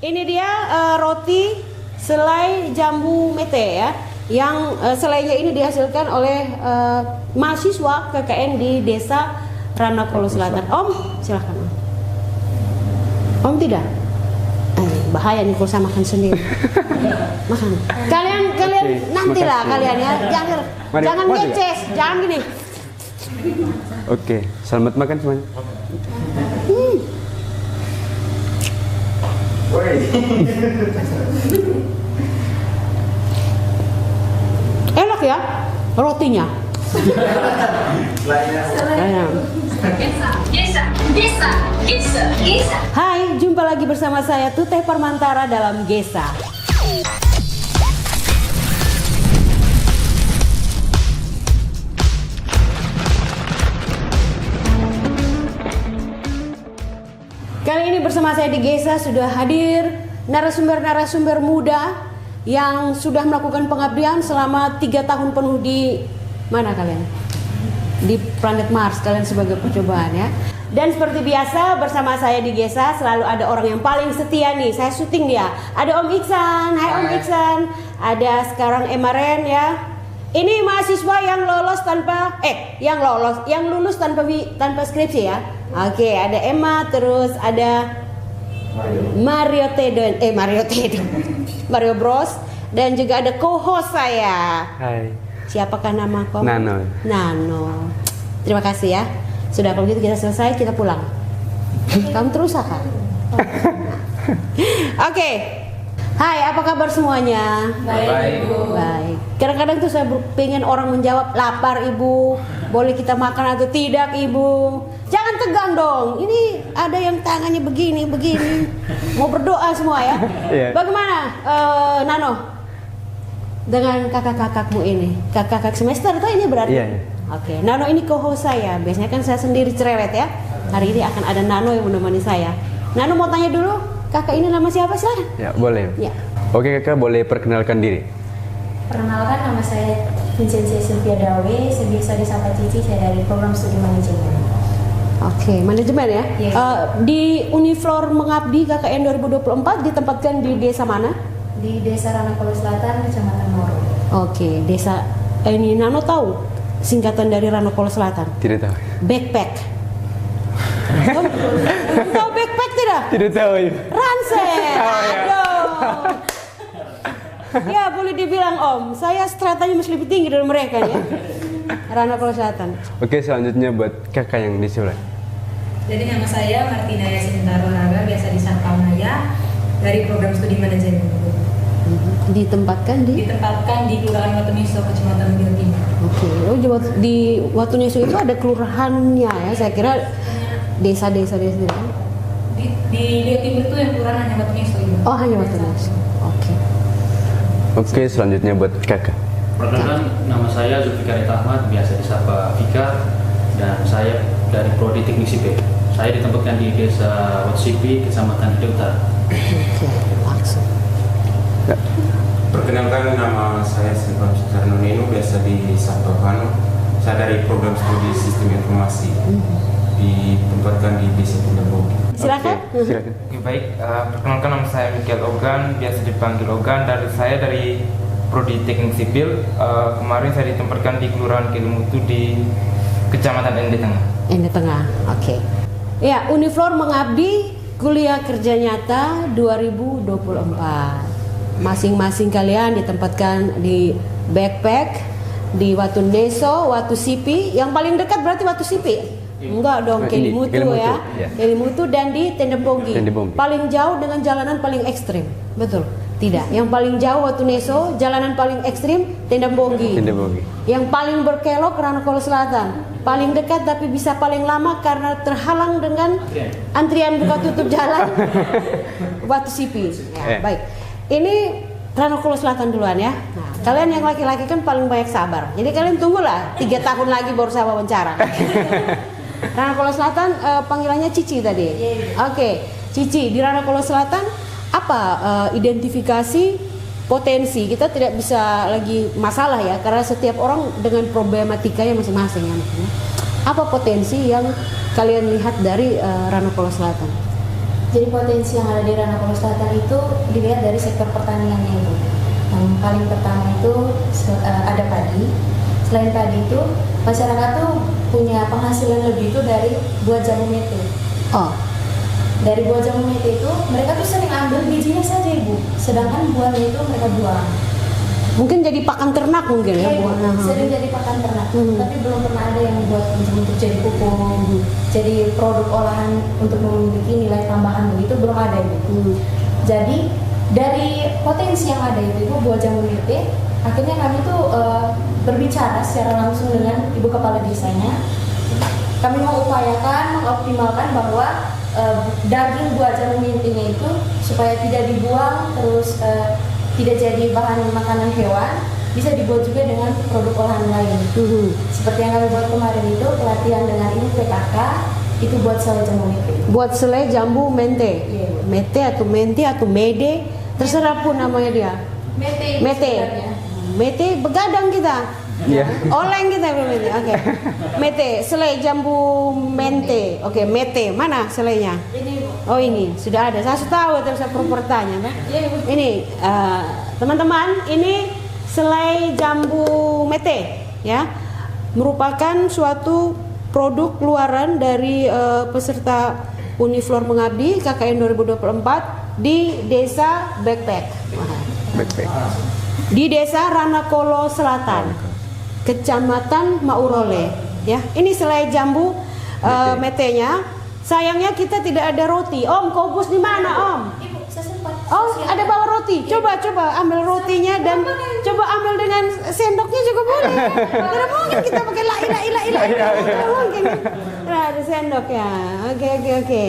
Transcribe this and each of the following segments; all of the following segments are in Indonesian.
Ini dia roti selai jambu mete ya. Yang selainya ini dihasilkan oleh mahasiswa KKN di Desa Ranakolo Selatan. Om, silahkan Om. Om tidak? Bahaya nih kalau saya makan sendiri. Makan. Kalian nantilah kalian ya. Jangan ngeces, jangan gini. Oke, selamat makan semuanya. Enak ya rotinya. Hai, jumpa lagi bersama saya Tuteh Parmantara dalam Gesa. Kali ini bersama saya di Gesa sudah hadir narasumber-narasumber muda yang sudah melakukan pengabdian selama 3 tahun penuh di mana kalian? Di planet Mars, kalian sebagai percobaan ya. Dan seperti biasa bersama saya di Gesa selalu ada orang yang paling setia nih. Saya syuting dia. Ada Om Iksan, hai Om Iksan. Ada sekarang Emaren ya. Ini mahasiswa yang lolos tanpa yang lulus tanpa skripsi ya. Oke, ada Emma, terus ada Mario Bros, dan juga ada co-host saya. Hai. Siapakah nama kamu? Nano. Terima kasih ya. Sudah, kalau gitu kita selesai, kita pulang. Kamu terus kan? Oke. Hai, apa kabar semuanya? Baik, Ibu. Baik. Kadang-kadang tuh saya pengen orang menjawab, lapar Ibu, boleh kita makan atau tidak Ibu? Jangan tegang dong. Ini ada yang tangannya begini. Mau berdoa semua ya. Yeah. Bagaimana Nano? Dengan kakak-kakakmu ini, kakak-kakak semester tuh ini berarti? Iya. Oke, Nano ini co-host saya. Biasanya kan saya sendiri cerewet ya. Hari ini akan ada Nano yang menemani saya. Nano mau tanya dulu, kakak ini nama siapa silakan? Ya, boleh. Ya. Oke, kakak boleh perkenalkan diri. Perkenalkan, nama saya Vincentia Sylvia Dawe, biasa disapa Cici, saya dari program studi manajemen. Oke, manajemen ya. Yes. Di Uniflor Mengabdi KKN 2024 ditempatkan di desa mana? Di Desa Ranakolo Selatan, Kecamatan Moro. Oke, desa ini Nano tahu singkatan dari Ranakolo Selatan? Tidak tahu. Backpack. Tahu backpack tidak? Tidak tahu ya. Ransel. Oh, ya. Aduh. Ya boleh dibilang Om, saya stratanya masih lebih tinggi dari mereka ya. Ranakolo Selatan. Oke, selanjutnya buat kakak yang di sebelah. Jadi nama saya Martina Yasintaro Raga, biasa disapa Maya, dari program studi manajemen. Ditempatkan di? Ditempatkan di Kelurahan Watuneso, Kecamatan Beliau Timur. Oke, di Watuneso itu ada kelurahannya ya. Saya kira desa-desa Di Beliau Timur itu yang kelurahan hanya Watuneso. Oh, hanya Watuneso. Oke. Oke, selanjutnya buat kakak. Perkenalkan, nama saya Zulfikar Ahmad, biasa disapa Fika, dan saya dari Prodi Teknik Sipil. Saya ditempatkan di Desa Watsipi, Kecamatan Hide Utara. Oke, langsung. Ya. Perkenalkan, nama saya Silvan Sukarno Nino, biasa disapa Vano. Saya dari program studi Sistem Informasi, ditempatkan di Desa Tindambong. Silakan. Oke, silakan. Oke, baik, perkenalkan nama saya Michael Ogan, biasa dipanggil Ogan. Saya dari Prodi Teknik Sipil. Kemarin saya ditempatkan di Kelurahan Kelimutu di Kecamatan Ende Tengah. Ende Tengah. Oke. Ya, Uniflor Mengabdi Kuliah Kerja Nyata 2024. Masing-masing kalian ditempatkan di backpack di Watuneso, Watusipi. Yang paling dekat berarti Watusipi. Enggak dong, Kelimutu ya. Ya. Kelimutu dan di Tendembonggi. Paling jauh dengan jalanan paling ekstrim. Betul? Tidak. Yang paling jauh Watuneso, jalanan paling ekstrim Tendembonggi. Yang paling berkelok Ranakolo Selatan. Paling dekat tapi bisa paling lama karena terhalang dengan antrian buka tutup jalan Watusipi. Ya, baik. Ini Ranakolo Selatan duluan ya. Nah, kalian yang laki-laki kan paling banyak sabar. Jadi kalian tunggulah 3 tahun lagi baru saya wawancara. Ranakolo Selatan panggilannya Cici tadi. Oke, Cici di Ranakolo Selatan apa identifikasi potensi? Kita tidak bisa lagi masalah ya, karena setiap orang dengan problematikanya masing-masing ya. Apa potensi yang kalian lihat dari Ranakolo Selatan? Jadi potensi yang ada di Ranakolo Selatan itu dilihat dari sektor pertaniannya itu. Yang paling pertama itu ada padi. Selain padi itu, masyarakat tuh punya penghasilan lebih itu dari buah jamu mete. Oh, Dari buah jamu mete itu, mereka tuh sering ambil bijinya saja Ibu, sedangkan buahnya itu mereka buang. mungkin jadi pakan ternak mungkin ya Iya, Ibu, buahnya. sering jadi pakan ternak, tapi belum pernah ada yang buat untuk jadi pupuk, jadi produk olahan untuk memiliki nilai tambahan begitu belum ada Ibu. Jadi dari potensi yang ada itu Ibu, buah jamu mete, akhirnya kami tuh berbicara secara langsung dengan Ibu Kepala Desanya. Kami mengupayakan, mengoptimalkan bahwa daging buah jamu metenya itu supaya tidak dibuang, terus tidak jadi bahan makanan hewan, bisa dibuat juga dengan produk olahan lain. Seperti yang kami buat kemarin itu, pelatihan dengan ini PKK, itu buat selai jambu mete. Buat selai jambu mente. Iya. Mete atau mente atau mede, terserah pun namanya dia. Mete itu Mete. sebenarnya. Mete begadang kita. Iya. Oleng kita belum ini. Oke. Mete, selai jambu mente. Oke, mete. Mana selainya? Ini Ibu. Oh ini sudah ada. Saya sudah tahu terus saya perlu bertanya. Kan? Iya Ibu. Ini teman-teman, ini selai jambu mete, ya, merupakan suatu produk keluaran dari peserta Uniflor Mengabdi KKN 2024 di Desa Backpack. Backpack. Di Desa Ranakolo Selatan, Kecamatan Maurole. Ya, ini selai jambu metenya. Sayangnya kita tidak ada roti. Om, Kobus di mana Om? Ibu, saya sempat. Oh, ada bawa roti. Coba ambil rotinya dan coba ambil dengan sendoknya juga boleh. Tidak mungkin kita pakai la. Tidak mungkin. Nah, ada sendok ya. Oke.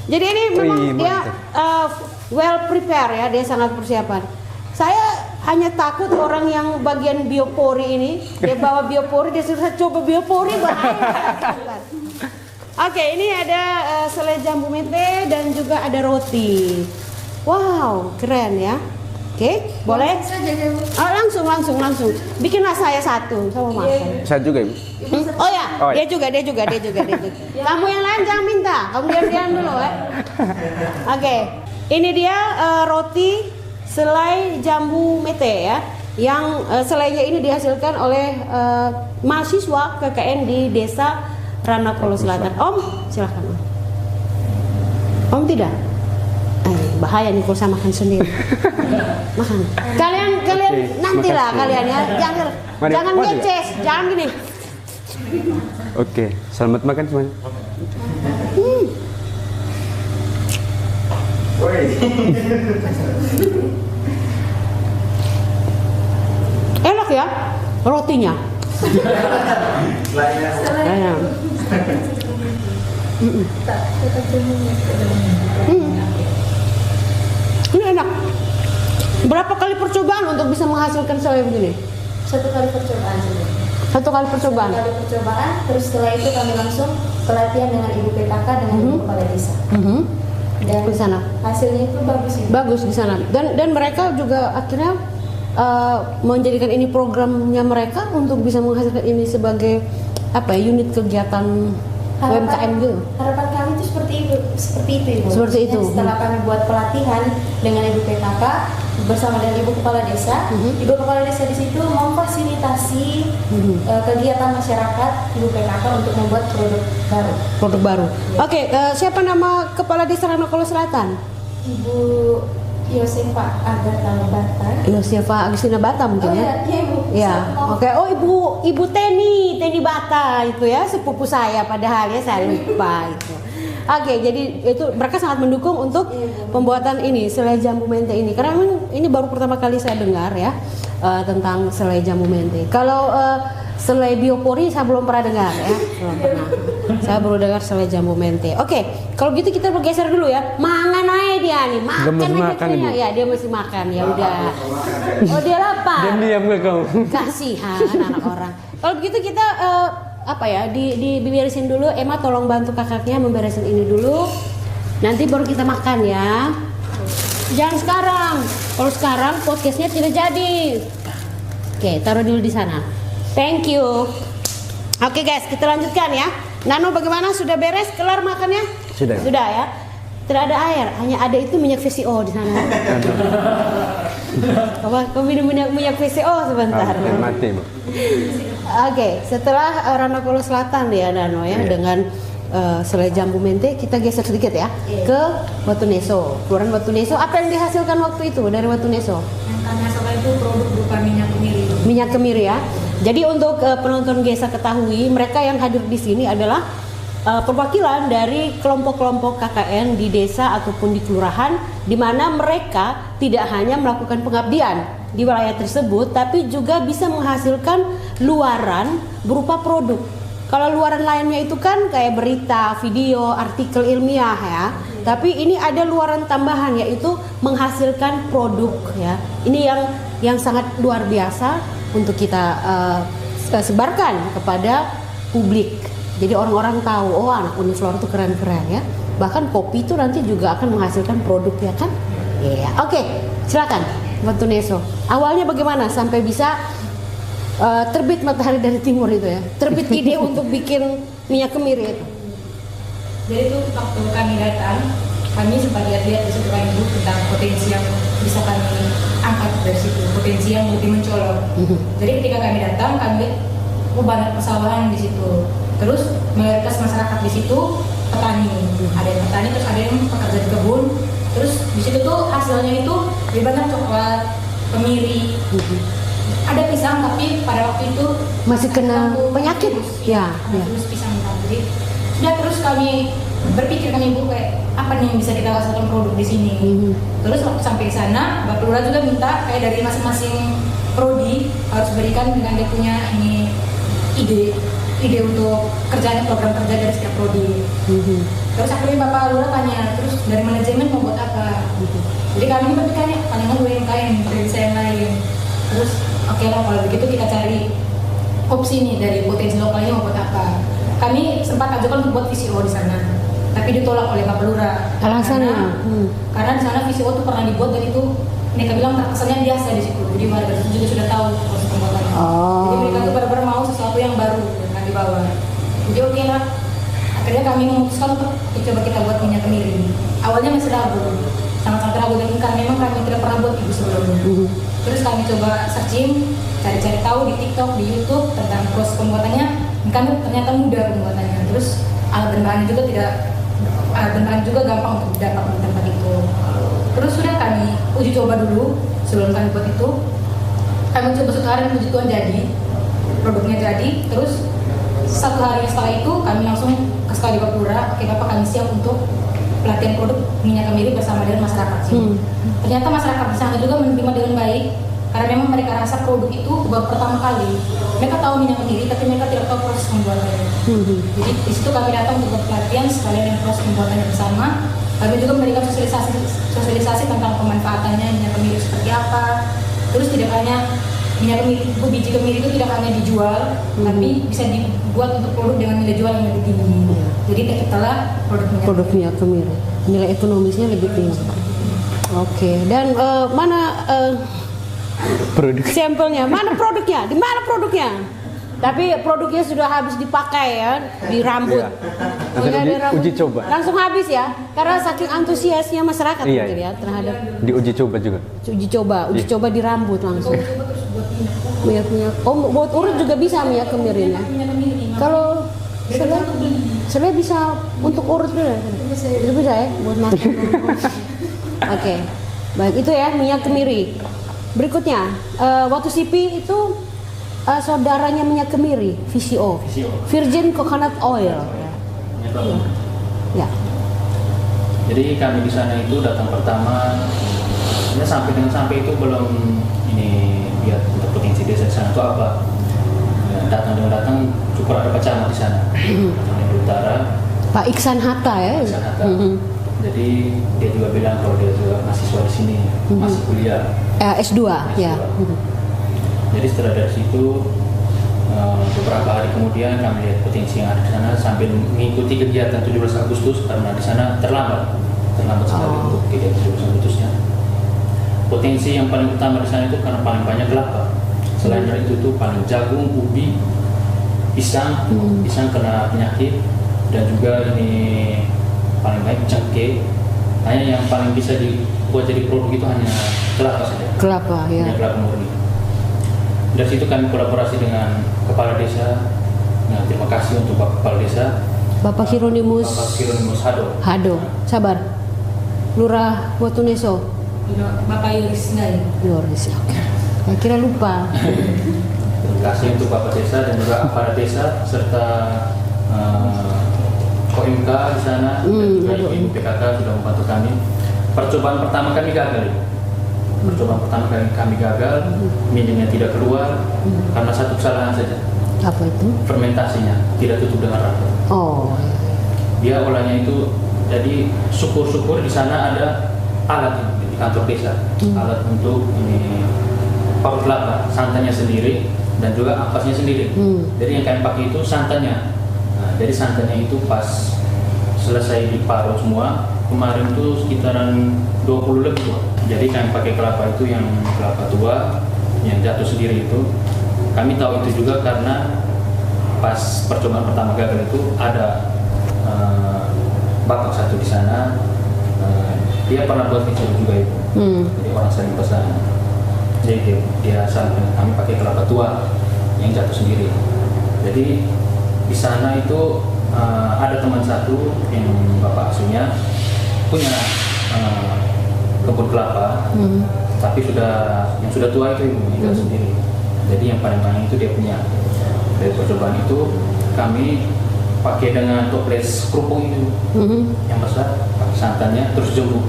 Jadi ini memang dia well prepare ya, dia sangat persiapan. Saya hanya takut orang yang bagian biopori ini, dia bawa biopori, dia sudah coba biopori bahaya. Oke, ini ada selai jambu mete dan juga ada roti. Wow, keren ya. Oke, boleh? Oh, langsung. Bikinlah saya satu sama makan. Saya juga, Ibu. Oh ya, Oh, ya. dia juga. Kamu yang lain jangan minta, kamu diam dulu ya. Oke, ini dia roti selai jambu mete ya. Yang selainya ini dihasilkan oleh mahasiswa KKN di Desa Ranakolo Selatan. Om, silahkan Om. Om tidak? Bahaya nih kalau saya makan sendiri. Makan. Kalian nantilah makasih. kalian ya. Mari, Jangan mari. ngeces, jangan gini. Oke, selamat makan semuanya. Enak ya rotinya. Enak. Ini enak. Berapa kali percobaan untuk bisa menghasilkan selai begini? Satu kali percobaan saja. Satu kali percobaan. Satu kali percobaan, terus setelah itu kami langsung pelatihan dengan Ibu PKK dengan Ibu Kepala Desa. Dan Di sana. hasilnya itu bagus Ibu. Bagus di sana. Dan mereka juga akhirnya menjadikan ini programnya mereka untuk bisa menghasilkan ini sebagai apa ya, unit kegiatan UMKM gitu. Harapan kami itu seperti itu Ibu. Seperti itu. Dan setelah kami buat pelatihan dengan Ibu PKK bersama dengan Ibu Kepala Desa, Ibu Kepala Desa di situ memfasilitasi kegiatan masyarakat Ibu PKK untuk membuat produk baru. Oke, siapa nama Kepala Desa Ranakolo Selatan? Ibu Yosefa Agatha Bata. Yosefa Agustina Bata mungkin ya? Iya Ibu. Ya, oke. Oh ibu Teni Bata itu ya, sepupu saya padahal ya saya lupa itu. Oke, jadi itu mereka sangat mendukung untuk pembuatan ini selai jambu mente ini. Karena memang ini baru pertama kali saya dengar ya tentang selai jambu mente. Kalau selai biopori saya belum pernah dengar ya, belum pernah. Saya baru dengar selai jambu mente. Oke, kalau gitu kita bergeser dulu ya. Mangan aja dia nih, makan Dia masih aja makan, kayaknya. Ibu. Ya dia masih makan ya udah. Oh dia lapar. Diam ke kau. Kasihan anak orang. Kalau begitu kita apa ya diberesin dulu. Emma tolong bantu kakaknya memberesin ini dulu. Nanti baru kita makan ya. Jangan sekarang. Kalau sekarang podcastnya tidak jadi. Oke, taruh dulu di sana. Thank you. Oke guys, kita lanjutkan ya. Nano bagaimana? Sudah beres? Kelar makannya? Sudah. Sudah ya. tidak ada air, hanya ada itu minyak VCO di sana. Kau minum minyak VCO sebentar. Mati, Bu. Oke, setelah Ranokolo Selatan ya Dano ya, dengan Sele Jambu Mente, kita geser sedikit ya ke Batu Neso. Kelurahan Batu Neso, apa yang dihasilkan waktu itu dari Batu Neso? Yang kami hasilkan itu produk berupa minyak kemiri. Minyak kemiri ya. Jadi untuk penonton Gesa ketahui, mereka yang hadir di sini adalah perwakilan dari kelompok-kelompok KKN di desa ataupun di kelurahan, di mana mereka tidak hanya melakukan pengabdian di wilayah tersebut, tapi juga bisa menghasilkan luaran berupa produk. Kalau luaran lainnya itu kan kayak berita, video, artikel ilmiah ya. Tapi ini ada luaran tambahan, yaitu menghasilkan produk ya. Ini yang sangat luar biasa untuk kita sebarkan kepada publik. Jadi orang-orang tahu, oh anak Uniflora itu keren-keren ya. Bahkan kopi itu nanti juga akan menghasilkan produk ya kan? Iya. Oke, silakan Batu Neso. Awalnya bagaimana sampai bisa terbit matahari dari timur itu ya? Terbit ide untuk bikin minyak kemiri itu. Jadi itu waktu kami datang, kami sempat lihat-lihat di situ kan ibu tentang potensi yang bisa kami angkat dari situ, potensi yang lebih mencolok. Jadi ketika kami datang, kami lihat banyak persawahan di situ. Terus mayoritas masyarakat di situ petani, ada yang petani, terus ada yang pekerja di kebun. Terus di situ tuh hasilnya itu lebih banyak coklat, kemiri, ada pisang, tapi pada waktu itu Masih kena penyakit? Ya, ya. Terus pisang. Jadi sudah terus kami berpikir ibu kayak apa nih yang bisa kita hasilkan produk di sini. Terus waktu sampai di sana, Bapak Lurah juga minta kayak dari masing-masing prodi harus berikan dengan dia punya ini ide untuk kerjaan program kerja dari setiap prodi. Terus akhirnya Bapak Lurah tanya, terus dari manajemen mau buat apa? Jadi kami berpikirnya palingan UMKM, dari saya yang lain. Terus oke lah kalau begitu kita cari opsi nih dari potensi lokalnya mau buat apa. Kami sempat ajukan untuk buat VCO di sana, tapi ditolak oleh Bapak Lurah. Alasannya? Karena di sana VCO tuh pernah dibuat dan itu mereka bilang terkesannya biasa di situ. Jadi warga itu juga sudah tahu proses pembuatannya. Jadi mereka tuh benar-benar mau sesuatu yang baru yang dibawa. Jadi oke lah. Akhirnya kami memutuskan untuk coba kita buat minyak kemiri. Awalnya masih ragu, sangat-sangat ragu dan karena memang kami tidak pernah buat ibu sebelumnya. Terus kami coba searching, cari-cari tahu di TikTok, di YouTube tentang proses pembuatannya. Kan ternyata mudah pembuatannya. Terus alat dan bahan juga gampang untuk didapat di tempat itu. Terus sudah kami uji coba dulu sebelum kami buat itu. Kami coba 1 hari puji Tuhan jadi, produknya jadi. Terus 1 hari setelah itu kami langsung ke sekali Bapak Lurah, oke Bapak kami siap untuk pelatihan produk minyak kemiri bersama dengan masyarakat sini. Ternyata masyarakat di sana juga menerima dengan baik. Karena memang mereka rasa produk itu baru pertama kali. Mereka tahu minyak kemiri, tapi mereka tidak tahu proses pembuatannya. Jadi di situ kami datang untuk pelatihan sekalian dengan proses pembuatannya bersama. Kami juga memberikan sosialisasi tentang pemanfaatannya minyak kemiri seperti apa. Terus tidak hanya minyak kemiri, biji kemiri itu tidak hanya dijual, tapi bisa dibuat untuk produk dengan nilai jual yang lebih tinggi. Jadi terciptalah Produk minyak kemiri. Nilai ekonomisnya lebih tinggi. Oke, dan mana Produk. sampelnya? Mana produknya? Di mana produknya? Tapi produknya sudah habis dipakai ya di rambut. Langsung Di rambut. uji coba. Langsung habis ya, karena saking antusiasnya masyarakat Iya, mungkin iya. ya terhadap Diuji coba juga. uji coba di rambut langsung. Minyak. Oh, buat urut juga bisa minyak kemirinya. Kalau saya bisa untuk urut juga. Bisa ya buat makan. Oke. Baik, itu ya minyak kemiri. Berikutnya, waktu CP itu saudaranya minyak kemiri, VCO, Virgin Coconut Oil. Ya. Jadi kami di sana itu datang pertama, ya sampai itu belum ini lihat untuk potensi desa di sana itu apa. Ya, datang cukup ada Pak Camat di sana, datang dari utara. Pak Iksan Hatta ya. Iksan Hatta. Jadi dia juga bilang kalau dia juga mahasiswa di sini, masih kuliah. S2 ya. Jadi setelah dari situ beberapa hari kemudian kami lihat potensi yang ada di sana sambil mengikuti kegiatan 17 Agustus karena di sana terlambat sekali untuk kegiatan 17 Agustusnya. Potensi yang paling utama di sana itu karena paling banyak kelapa. Selain dari itu tuh paling jagung, ubi, pisang kena penyakit dan juga ini paling baik cengkeh Hanya yang paling bisa dibuat jadi produk itu hanya kelapa saja. Kelapa ya. Hanya kelapa murni. Dari situ kami kolaborasi dengan kepala desa. Nah, terima kasih untuk Bapak Kepala Desa. Bapak Hieronymus Hado. Hado, sabar. Lurah Watuneso. Bapak Yuris Ngai. Yoris, oke. Saya kira lupa. Terima kasih untuk Bapak Desa dan juga aparat desa serta OMK di sana dan juga ibu PKK sudah membantu kami. Percobaan pertama kami gagal. Minyak tidak keluar karena satu kesalahan saja. Apa itu? Fermentasinya tidak tutup dengan rapat. Oh. Dia olahnya itu, jadi syukur-syukur di sana ada alat di kantor desa, alat untuk ini parut kelapa, santannya sendiri dan juga ampasnya sendiri. Jadi yang kami pakai itu santannya. Nah, jadi santannya itu pas selesai diparut semua, kemarin itu sekitaran 20 lebih. Jadi kami pakai kelapa itu yang kelapa tua, yang jatuh sendiri itu. Kami tahu itu juga karena pas percobaan pertama gagal itu ada bapak satu di sana, dia pernah buat kecil juga itu. Jadi orang sering pesan. Jadi dia sampaikan kami pakai kelapa tua yang jatuh sendiri. Jadi di sana itu ada teman satu yang bapak asuhnya punya kebun kelapa, tapi yang sudah tua itu ibu yang jatuh sendiri. Jadi yang paling banyak itu dia punya. Dari percobaan itu kami pakai dengan toples kerupuk itu yang besar, pakai santannya terus jemur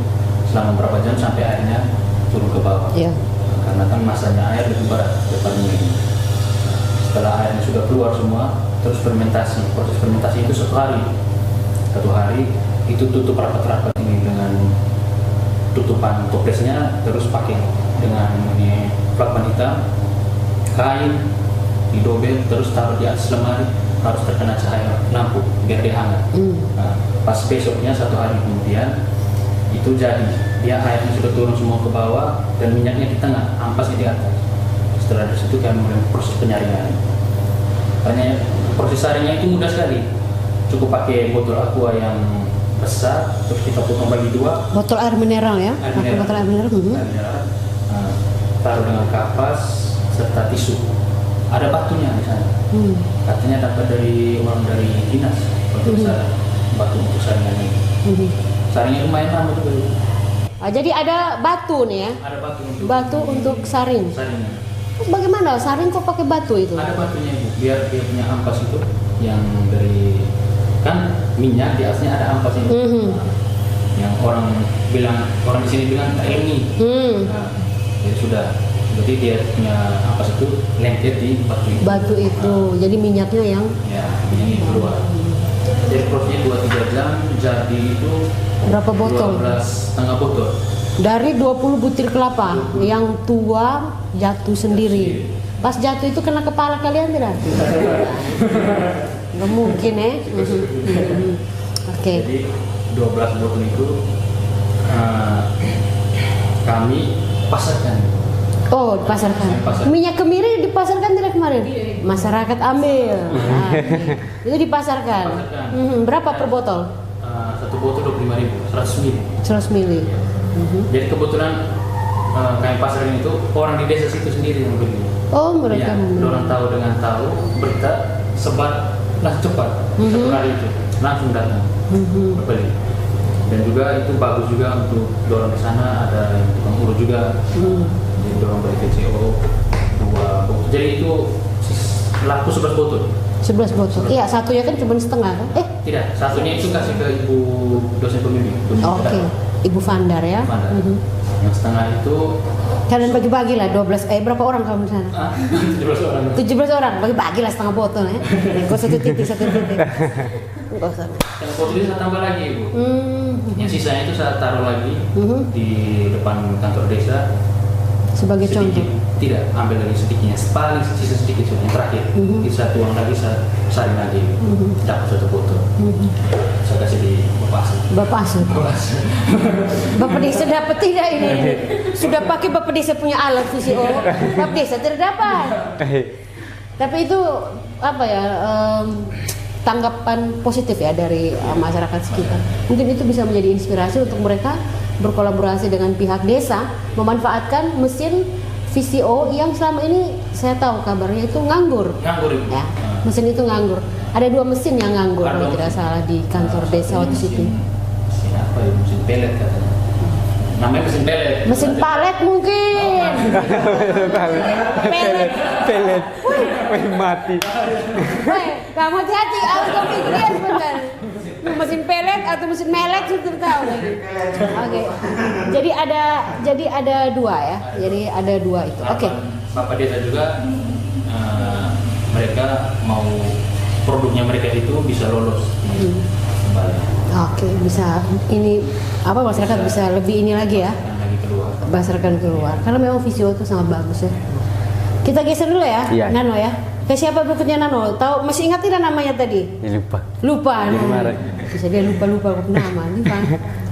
selama berapa jam sampai airnya turun ke bawah. Yeah. Karena kan masanya air lebih berat daripada ini. Setelah airnya sudah keluar semua, terus fermentasi. Proses fermentasi itu 1 hari. 1 hari itu tutup rapat-rapat ini dengan tutupan toplesnya, terus pakai dengan ini plakban hitam, kain didobel, terus taruh di atas lemari, harus terkena cahaya lampu biar dia hangat. Nah, pas besoknya 1 hari kemudian itu jadi dia airnya sudah turun semua ke bawah dan minyaknya di tengah, ampasnya di atas. Setelah dari situ kami mulai proses penyaringan. Hanya proses saringnya itu mudah sekali, cukup pakai botol aqua yang besar, terus kita potong bagi 2. Botol air mineral ya? Pakai botol air mineral. Air mineral. Nah, taruh dengan kapas serta tisu. Ada batunya di sana. Katanya dapat dari dinas untuk batu untuk saringan ini. Saringnya lumayan lama juga. Jadi ada batu nih ya? Ada batu untuk saring. Saringnya. Bagaimana saring kok pakai batu itu? Ada batunya ibu, biar dia punya ampas itu yang dari kan minyak di atasnya ada ampasnya. Yang orang di sini bilang tak ilmi. Nah, jadi sudah. Jadi dia punya ampas itu lengket di batu itu. Batu itu, jadi minyaknya yang? Ya, minyaknya keluar. Jadi prosesnya 2-3 jam, jadi itu berapa botol? 12,5 botol. Dari 20 butir kelapa yang tua jatuh sendiri. Pas jatuh itu kena kepala kalian tidak? Nggak mungkin ya. Oke. Jadi 12 botol itu kami pasarkan. Oh, dipasarkan. Minyak kemiri dipasarkan tidak kemarin? Masyarakat ambil. Nah, itu dipasarkan. Berapa per botol? 1 botol 25.000, 100 ml. 100 ml. Jadi kebetulan kami pasarin itu orang di desa situ sendiri yang beli. Oh, mereka ya, orang tahu berita sebar langsung cepat. 1 hari itu langsung datang berbeli. Dan juga itu bagus juga untuk dorong di sana, ada yang tukang urut juga. Jadi dorong dari TCO 2 botol. Jadi itu laku 11 botol. 11 botol. Iya, satunya kan cuma setengah kan? Tidak, satunya itu kasih ke ibu dosen pembimbing. Oke. Ibu Vandar ya. Vandar. Yang setengah itu kalian bagi-bagi lah 12 berapa orang kamu di sana? 17 orang. 17 orang, bagi-bagi lah setengah botol ya. Kok satu titik. Enggak usah. Yang botol itu saya tambah lagi ibu. Yang sisanya itu saya taruh lagi di depan kantor desa. Sebagai contoh. Tidak, ambil lagi sedikitnya, paling sisa sedikit yang terakhir. Bisa tuang lagi, saya saring lagi, dapat 1 botol. Saya kasih di Bapak Asuh. Bapak desa dapat tidak ini? Sudah pakai Bapak desa punya alat VCO. Bapak desa tidak dapat. Tapi itu apa ya? tanggapan positif ya dari masyarakat sekitar. Mungkin itu bisa menjadi inspirasi untuk mereka berkolaborasi dengan pihak desa memanfaatkan mesin VCO yang selama ini saya tahu kabarnya itu nganggur. Nganggur Ibu. Ya, mesin itu nganggur. Ada 2 mesin yang nganggur kalau tidak salah di kantor desa waktu situ. Mesin apa ya? Mesin pelet katanya. Namanya mesin pelet. Mesin palet mungkin. Pelet. Pelet. Wih, mati. Weh, kamu hati-hati, aku gak pikir sebentar. Mesin pelet atau mesin melek sudah tahu lagi. Oke. Jadi ada 2 ya. Jadi ada 2 itu. Oke. Bapak desa juga mereka mau produknya mereka itu bisa lolos kembali. Oke, bisa ini apa masyarakat bisa lebih ini lagi ya. Yang lagi keluar. Masyarakat keluar. Karena memang VCO itu sangat bagus ya. Kita geser dulu ya, Iya. Nano ya. Ke siapa berikutnya Nano? Tahu masih ingat tidak namanya tadi? Ya, lupa. Lupa. Jadi Nah. marah. Bisa dia lupa nama. Ini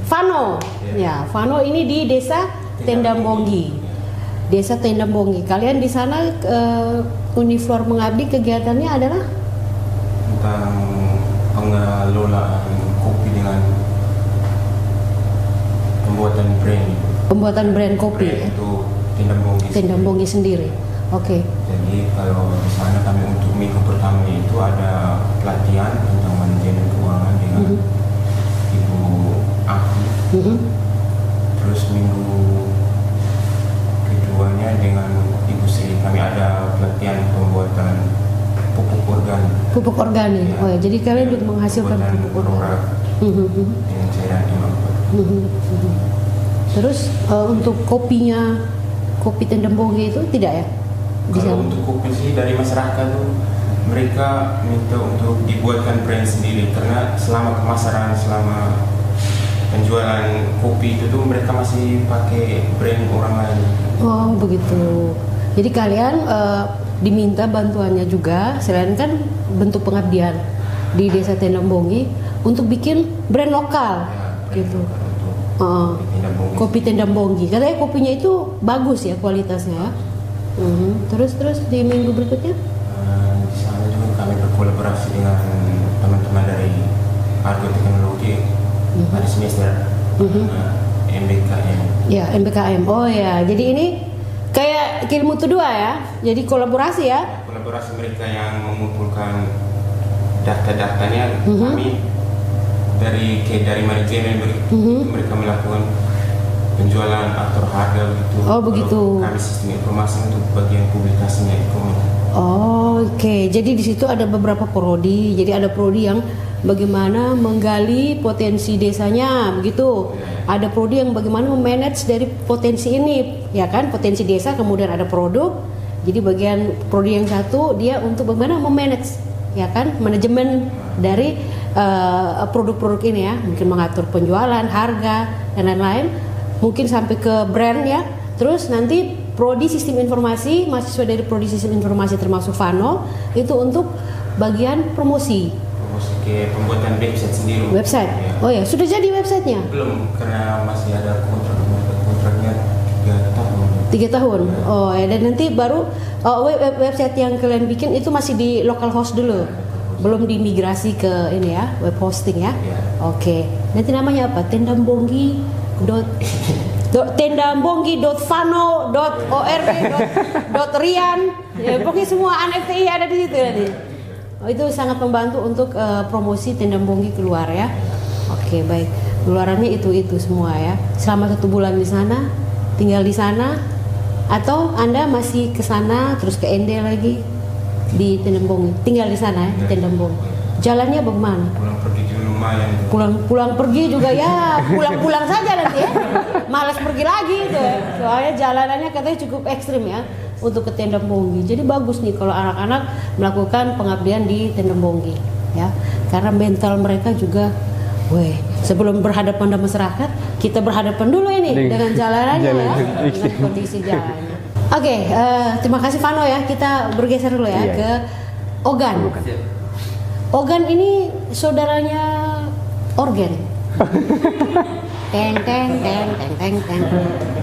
Vano. Ya, Vano ini di Desa Tendambonggi. Desa Tendambonggi. Kalian di sana Uniflor mengabdi kegiatannya adalah Tentang pengelolaan kopi dengan pembuatan brand. pembuatan brand kopi Brand ya. itu Tendambonggi. Tendambonggi sendiri. Oke. Jadi kalau di sana kami untuk minggu pertama itu ada pelatihan tentang manajemen keuangan dengan Ibu Aki. Mhm. Terus minggu keduanya dengan Ibu Sri kami ada pelatihan pembuatan pupuk organik. Pupuk organik. Ya. Oh ya, jadi kalian juga menghasilkan Pembuatan pupuk organik. produk Mhm. dengan cairan imampat. Mhm. Terus untuk kopinya, kopi Tendambonggi itu tidak ya? Di Kalau sana? untuk kopi sih dari masyarakat tuh mereka minta untuk dibuatkan brand sendiri karena selama pemasaran, selama penjualan kopi itu tuh mereka masih pakai brand orang lain. Oh begitu. Jadi kalian diminta bantuannya juga selain kan bentuk pengabdian di Desa Tendambonggi untuk bikin brand lokal, gitu. Kopi Tendambonggi. Katanya kopinya itu bagus ya kualitasnya ya. Terus di minggu berikutnya? Di sana juga kami berkolaborasi dengan teman-teman dari Argo Teknologi, ada semester MBKM. Ya MBKM. Oh ya. Jadi ini kayak Kilmutu 2 ya. Jadi kolaborasi ya. Kolaborasi mereka yang mengumpulkan data-datanya, kami dari manajemen mereka melakukan penjualan atur harga begitu. Oh, begitu. Kami sistem informasi untuk bagian publikasinya e-commerce. Oh, oke. Jadi di situ ada beberapa prodi. Jadi ada prodi yang bagaimana menggali potensi desanya, begitu. Ada prodi yang bagaimana memanage dari potensi ini, ya kan? Potensi desa, kemudian ada produk. Jadi bagian prodi yang satu dia untuk bagaimana memanage, ya kan? Manajemen dari produk-produk ini ya. Mungkin mengatur penjualan, harga dan lain-lain. Mungkin sampai ke brand ya. Terus nanti prodi sistem informasi, mahasiswa dari prodi sistem informasi termasuk Vano itu untuk bagian promosi Ke pembuatan website sendiri. website. Ya. Oh ya, sudah jadi websitenya? Belum, karena masih ada kontraknya 3 tahun. 3 tahun. Oh ya, dan nanti baru website yang kalian bikin itu masih di local host dulu. Belum dimigrasi ke ini ya, web hosting ya. Ya. Oke. Nanti namanya apa? tendambonggi.vano.org.rian. Ya, pokoknya semua NFTI ada di situ nanti. Oh, itu sangat membantu untuk promosi Tendambonggi keluar ya. Oke, baik. Keluarannya itu semua ya. Selama 1 bulan di sana, tinggal di sana, atau Anda masih ke sana terus ke Ende lagi di Tendambonggi. Tinggal di sana ya, di Tendambonggi. Jalannya bagaimana? Pulang pergi juga lumayan. Pulang pergi juga ya, pulang saja nanti ya. Malas pergi lagi itu. Soalnya jalanannya katanya cukup ekstrim ya untuk ke Tendambonggi. Jadi bagus nih kalau anak-anak melakukan pengabdian di Tendambonggi ya. Karena mental mereka juga sebelum berhadapan dengan masyarakat, kita berhadapan dulu ini dengan jalanannya ya, dengan kondisi jalannya. Oke, terima kasih Vano ya. Kita bergeser dulu ya ke Ogan. Ogan ini saudaranya Orgen. Teng.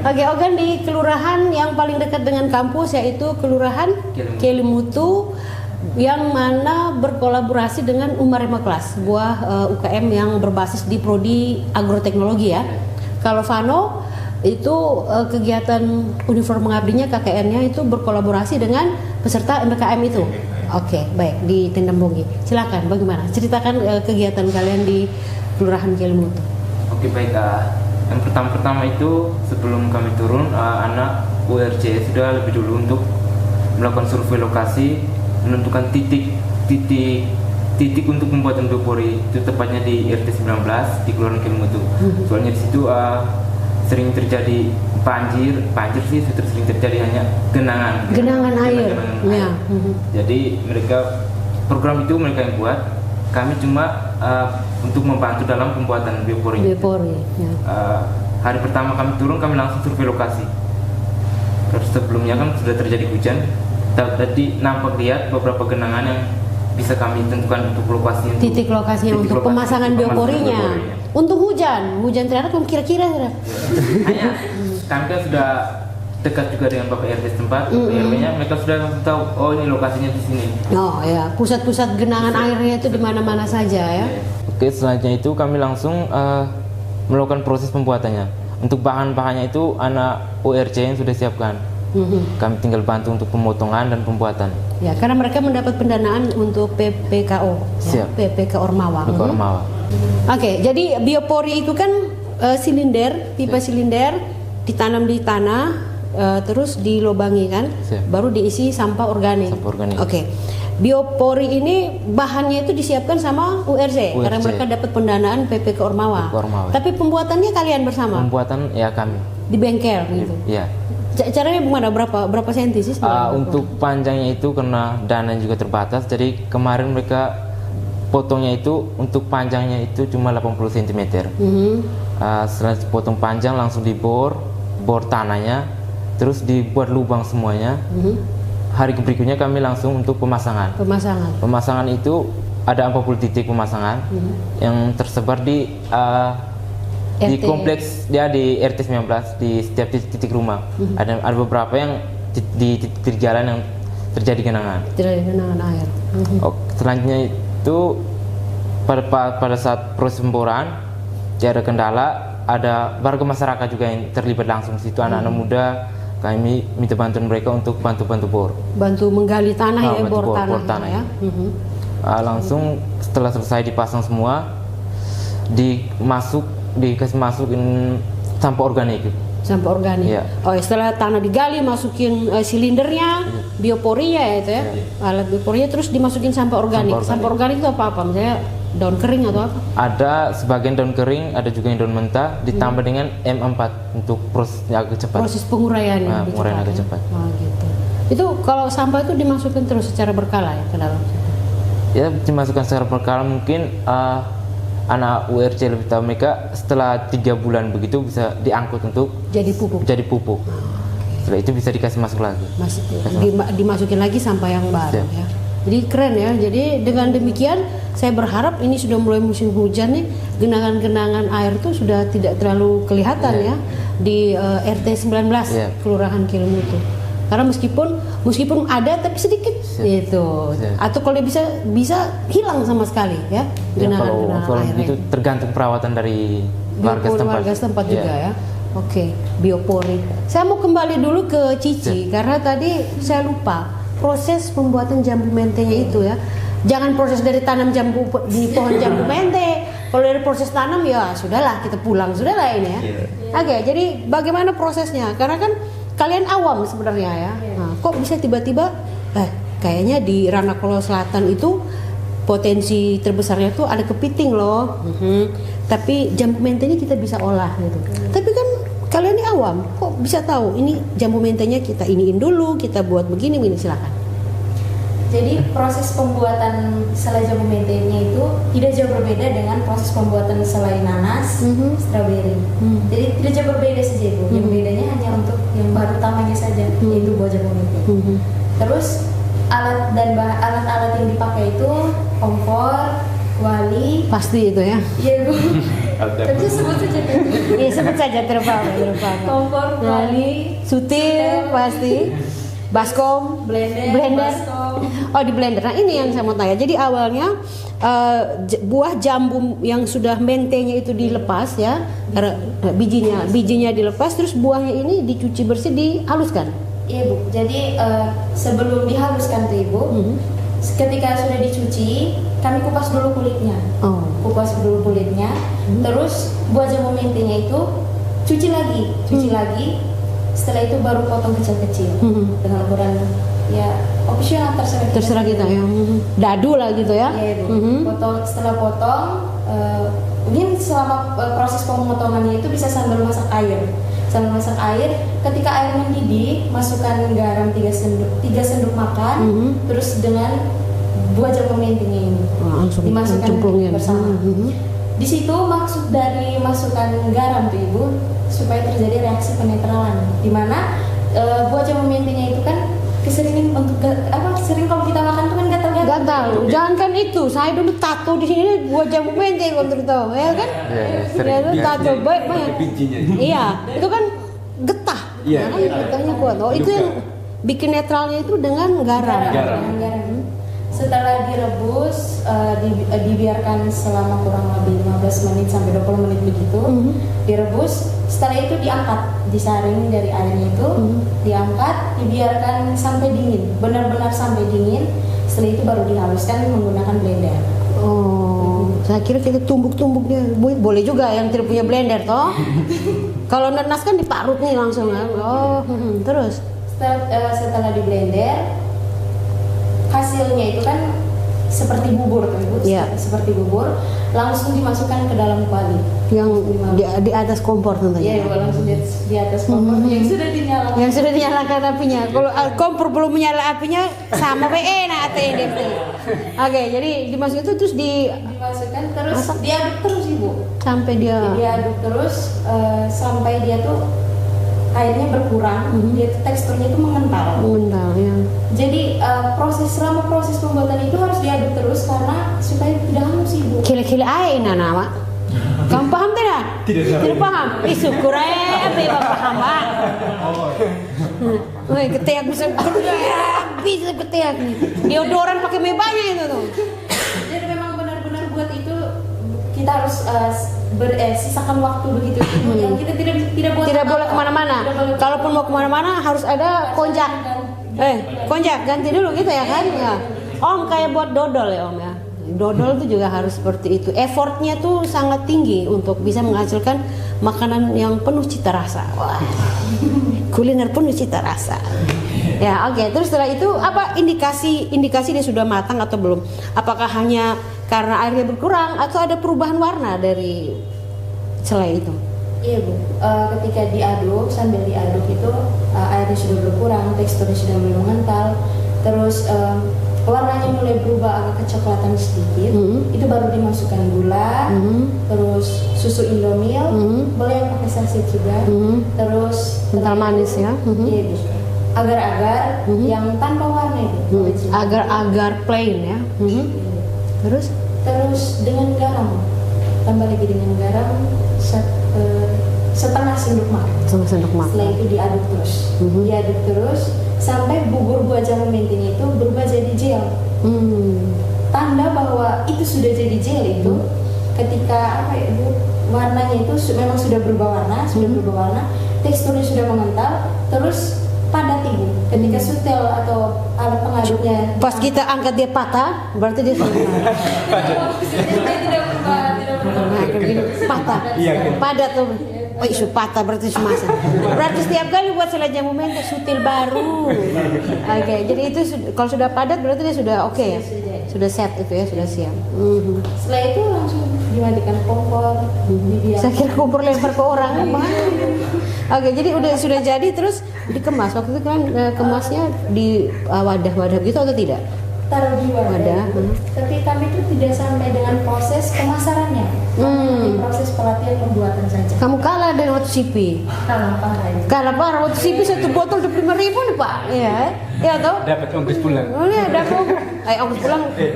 Oke, Ogan di kelurahan yang paling dekat dengan kampus yaitu Kelurahan Kelimutu yang mana berkolaborasi dengan Umarema Kelas, sebuah UKM yang berbasis di prodi agroteknologi ya. Kalau Vano itu kegiatan uniform mengabdinya KKN-nya itu berkolaborasi dengan peserta MBKM itu. Oke, baik, di Tendam Bonggi. Silakan, bagaimana? Ceritakan kegiatan kalian di Kelurahan Kelimutu. Oke, baik. Yang pertama itu sebelum kami turun, anak URC sudah lebih dulu untuk melakukan survei lokasi, menentukan titik untuk pembuatan biopori, itu tepatnya di RT 19 di Kelurahan Kelimutu. Soalnya di situ sering terjadi banjir sih sudah sering terjadi, hanya genangan air. Ya. Jadi program itu mereka yang buat, kami cuma untuk membantu dalam pembuatan biopori. Ya. Hari pertama kami turun, kami langsung survei lokasi. Terus sebelumnya kan sudah terjadi hujan, tadi nampak lihat beberapa genangan yang bisa kami tentukan untuk lokasi, titik lokasinya untuk pemasangan bioporinya. Untuk hujan ternyata kira-kira hanya kami kan sudah dekat juga dengan Bapak RT setempat, RW-nya mereka sudah tahu, oh ini lokasinya di sini. Oh ya, pusat-pusat genangan airnya itu di mana-mana saja ya. Oke, selanjutnya itu kami langsung melakukan proses pembuatannya. Untuk bahan-bahannya itu anak ORC yang sudah siapkan. Kami tinggal bantu untuk pemotongan dan pembuatan. Ya, karena mereka mendapat pendanaan untuk PPKO, ya, PPK Ormawa. Oke, jadi biopori itu kan silinder, pipa silinder ditanam di tanah, terus dilobangi kan, baru diisi sampah organik. Oke, biopori ini bahannya itu disiapkan sama URC. Karena mereka dapat pendanaan PPK Ormawa. Tapi pembuatannya kalian bersama? Pembuatan ya kami. Di bengkel gitu. Iya. Caranya gimana? Berapa senti sih? Untuk panjangnya itu karena dana juga terbatas, jadi kemarin mereka potongnya itu untuk panjangnya itu cuma 80 cm. Setelah potong panjang langsung bor tanahnya, terus dibuat lubang semuanya. Hari berikutnya kami langsung untuk pemasangan. Pemasangan itu ada 40 titik pemasangan yang tersebar di kompleks dia di RT 19 di setiap titik rumah. Ada beberapa yang di titik jalan yang terjadi genangan air. Selanjutnya itu pada saat proses pemboran tidak ada kendala, ada warga masyarakat juga yang terlibat langsung di situ, anak-anak muda. Kami minta bantuan mereka untuk bantu bor. Bantu menggali tanah bor tanah ya. Langsung setelah selesai dipasang semua, dikasih masukin sampah organik. Ya. Oh, setelah tanah digali, masukin silindernya, bioporinya ya itu ya, alat bioporinya, terus dimasukin sampah organik. Sampah organik itu apa? Misalnya daun kering atau apa? Ada sebagian daun kering, ada juga yang daun mentah, ditambah dengan M4 untuk proses agak cepat. Proses penguraian agak cepat. Oh, gitu. Itu kalau sampah itu dimasukkan terus secara berkala ya ke dalam? Ya, dimasukkan secara berkala, mungkin anak URC lebih tahu, mereka setelah 3 bulan begitu bisa diangkut untuk jadi pupuk. Setelah itu bisa dikasih masuk lagi. Dimasukin lagi sampah yang baru ya. Jadi keren ya. Jadi dengan demikian saya berharap ini sudah mulai musim hujan nih, genangan-genangan air itu sudah tidak terlalu kelihatan ya di RT 19 Kelurahan Kelimutu. Karena meskipun ada tapi sedikit gitu. Atau kalau bisa hilang sama sekali ya genangan air. Itu tergantung perawatan dari warga setempat juga ya. Oke, biopori. Saya mau kembali dulu ke Cici karena tadi saya lupa proses pembuatan jambu mentenya itu ya. Jangan proses dari tanam jambu di pohon jambu mente. Kalau dari proses tanam ya sudahlah, kita pulang sudahlah ini ya. Oke, jadi bagaimana prosesnya? Karena kan kalian awam sebenarnya ya. Nah, kok bisa tiba-tiba kayaknya di Ranakolo Selatan itu potensi terbesarnya tuh ada kepiting loh. Tapi jambu mentenya kita bisa olah gitu. Tapi kan kalian ini awam, kok bisa tahu ini jambu mentenya kita iniin dulu, kita buat begini, silakan. Jadi proses pembuatan selai jambu mentenya itu tidak jauh berbeda dengan proses pembuatan selai nanas, strawberry. Jadi tidak jauh berbeda saja itu. Yang bedanya hanya untuk yang bahan utamanya saja, yaitu buah jambu mente. Terus alat-alat yang dipakai itu kompor, wali. Pasti itu ya. Iya Bu. Tapi sebut saja. Iya sebut saja terpal. Kompor, wali, sutil pasti. baskom, blender. baskom. Oh, di blender. Nah, ini yang saya mau tanya. Jadi awalnya buah jambu yang sudah mentenya itu dilepas ya, karena bijinya dilepas, terus buahnya ini dicuci bersih, dihaluskan. Iya Bu, jadi sebelum dihaluskan tuh Ibu, ketika sudah dicuci, kami kupas dulu kulitnya. Oh. Kupas dulu kulitnya, terus buah jambu mentenya itu cuci lagi. Setelah itu baru potong kecil-kecil dengan ukuran ya opsional Terserah kita ya. Dadu lah gitu ya. Iya Ibu. Setelah potong, mungkin selama proses pemotongannya itu bisa sambil masak air. Ketika air mendidih, masukkan garam 3 sendok makan, terus dengan buah jambu mentenya ini Langsung dimasukkan cemplungin bersama. Di situ maksud dari masukkan garam tuh Ibu supaya terjadi reaksi penetralan, di mana buah jambu mentenya itu kan keseringan untuk sering kalau kita makan tuh kan gatal. Jangan kan itu, saya dulu tato di sini buah jambu mente kalau tahu ya kan? Ya itu tato baik banget. Iya, itu kan getah. Iya. Kan getahnya kuat. Oh, itu yang bikin netralnya itu dengan garam. Dengan garam. Setelah direbus, dibiarkan selama kurang lebih 15 menit sampai 20 menit begitu. Direbus, setelah itu diangkat, disaring dari airnya itu, diangkat, dibiarkan sampai dingin, benar-benar sampai dingin. Setelah itu baru dihaluskan menggunakan blender. Oh, saya kira kita tumbuk-tumbuk dia. Boleh juga yang tidak punya blender toh. Kalau nanas kan diparut nih langsung kan. Oh, terus Setelah di blender, hasilnya itu kan seperti bubur tuh Ibu, seperti bubur, langsung dimasukkan ke dalam kuali. yang di atas kompor tentunya. Iya Ibu, langsung di atas kompor yang sudah dinyalakan. Yang sudah dinyalakan apinya. Kalau kompor belum menyala apinya sama enak ATD. Oke, jadi dimasukkan itu terus dimasukkan terus diaduk terus Ibu. Sampai dia Diaduk terus sampai dia tuh airnya berkurang, dia tuh teksturnya itu mengental. ya. Jadi selama proses pembuatan itu harus diaduk terus karena supaya tidak hangus Ibu. Kira-kira air nama. Kamu paham tidak? Tidak paham. Syukur aja, Bapak paham Pak. Woi, ketiak bisa ketiak nih. Deodoran pakai mie banyak itu tuh. Jadi memang benar-benar buat itu kita harus sisakan waktu begitu. Yang kita tidak boleh kemana-mana. Kalaupun mau kemana-mana harus ada konjak. Konjak ganti dulu gitu ya kan? Ya. Om kayak buat dodol ya Om ya. Dodol itu juga harus seperti itu. Effortnya tuh sangat tinggi untuk bisa menghasilkan makanan yang penuh cita rasa. Wah, kuliner penuh cita rasa. Ya oke. Terus setelah itu apa indikasi dia sudah matang atau belum? Apakah hanya karena airnya berkurang atau ada perubahan warna dari selai itu? Iya Bu, ketika sambil diaduk itu airnya sudah berkurang, teksturnya sudah mulai mengental, terus warnanya mulai berubah agak kecoklatan sedikit, itu baru dimasukkan gula, terus susu Indomil, boleh yang pakai saset juga, terus kental manis ya. Iya Bu, agar-agar yang tanpa warna itu, agar-agar plain ya. Terus dengan garam, tambah lagi dengan garam setengah sendok makan. Setelah itu diaduk terus, sampai bubur buah jambu mentenya itu berubah jadi gel. Tanda bahwa itu sudah jadi gel itu ketika warnanya itu memang sudah berubah warna, teksturnya sudah mengental, terus padat Ibu. Ketika sutel atau alat pengaduknya Pas kita angkat dia patah, berarti dia sudah tidak berubah. patah. Padat tuh. Oh, isu patah berarti semasa. Berarti setiap kali buat selai jambu mente sutil baru. Oke, jadi itu kalau sudah padat berarti dia sudah oke ya. Sudah set itu ya, sudah siap. Setelah itu langsung dimatikan kompor, Saya kira kompor lempar ke orang apa? Oke, jadi sudah jadi terus dikemas. Waktu itu kan kemasnya di wadah-wadah gitu atau tidak? taruh di wadah. Tapi kami itu tidak sampai dengan proses pemasarannya. Di proses pelatihan pembuatan saja. Kamu kalah dengan waktu sipi. Kalah parah waktu sipi satu botol 25.000 nih Pak. Iya, iya toh. Dapat ongkos pulang. Oh iya, dapat